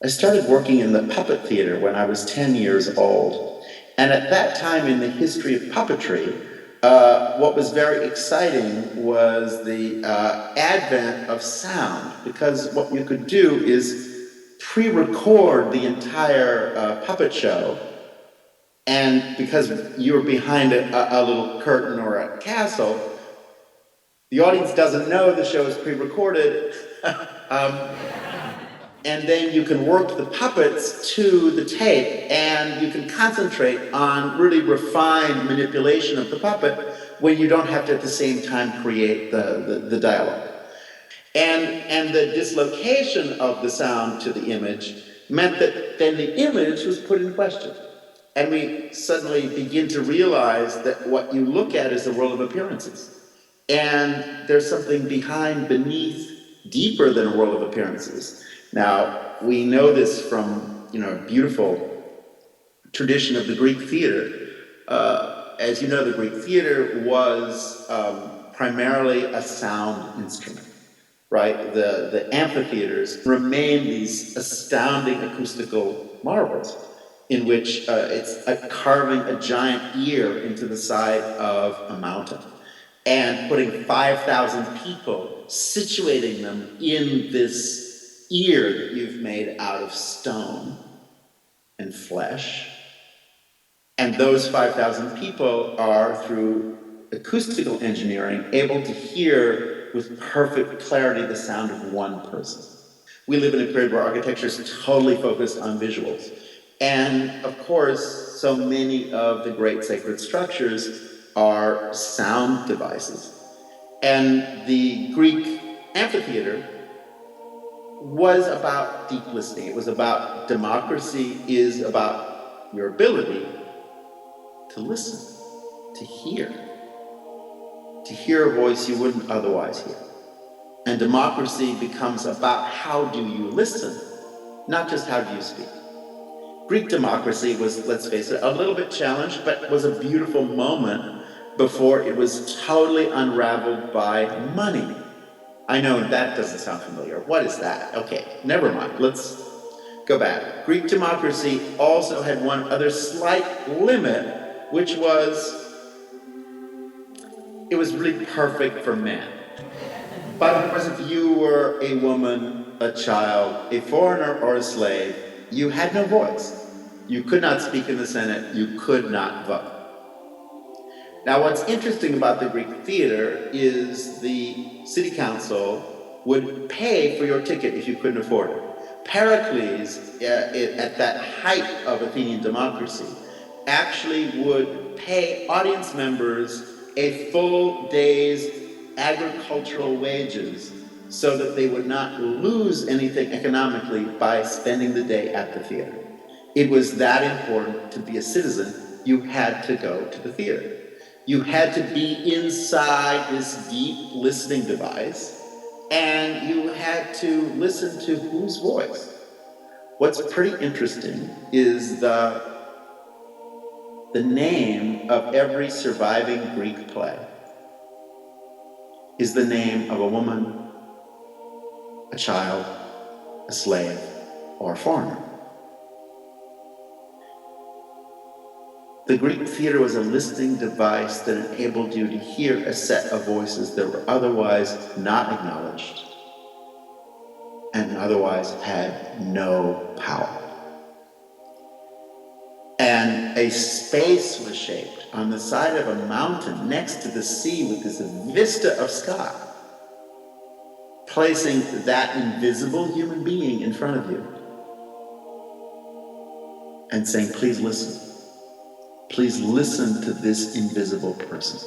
I started working in the puppet theater when I was 10 years old. And at that time in the history of puppetry, what was very exciting was the advent of sound, because what you could do is pre-record the entire puppet show, and because you were behind a little curtain or a castle, the audience doesn't know the show is pre-recorded. um, and then you can work the puppets to the tape, and you can concentrate on really refined manipulation of the puppet when you don't have to at the same time create the dialogue. And the dislocation of the sound to the image meant that then the image was put in question. And we suddenly begin to realize that what you look at is the world of appearances. And there's something beneath, deeper than a world of appearances. Now, we know this from, a beautiful tradition of the Greek theater. As you know, the Greek theater was primarily a sound instrument, right? The amphitheaters remain these astounding acoustical marvels in which it's carving a giant ear into the side of a mountain and putting 5,000 people, situating them in this ear that you've made out of stone and flesh. And those 5,000 people are, through acoustical engineering, able to hear with perfect clarity the sound of one person. We live in a period where architecture is totally focused on visuals. And of course, so many of the great sacred structures are sound devices. And the Greek amphitheater was about deep listening. It was about democracy, is about your ability to listen, to hear a voice you wouldn't otherwise hear. And democracy becomes about how do you listen, not just how do you speak. Greek democracy was, let's face it, a little bit challenged, but was a beautiful moment before it was totally unraveled by money. I know that doesn't sound familiar. What is that? Okay, never mind. Let's go back. Greek democracy also had one other slight limit, which was it was really perfect for men. But of course, if you were a woman, a child, a foreigner, or a slave, you had no voice. You could not speak in the Senate. You could not vote. Now, what's interesting about the Greek theater is the city council would pay for your ticket if you couldn't afford it. Pericles, at that height of Athenian democracy, actually would pay audience members a full day's agricultural wages so that they would not lose anything economically by spending the day at the theater. It was that important to be a citizen. You had to go to the theater. You had to be inside this deep listening device, and you had to listen to whose voice? What's pretty interesting is the name of every surviving Greek play is the name of a woman, a child, a slave, or a foreigner. The Greek theater was a listening device that enabled you to hear a set of voices that were otherwise not acknowledged and otherwise had no power. And a space was shaped on the side of a mountain next to the sea with this vista of sky, placing that invisible human being in front of you and saying, please listen. Please listen to this invisible person.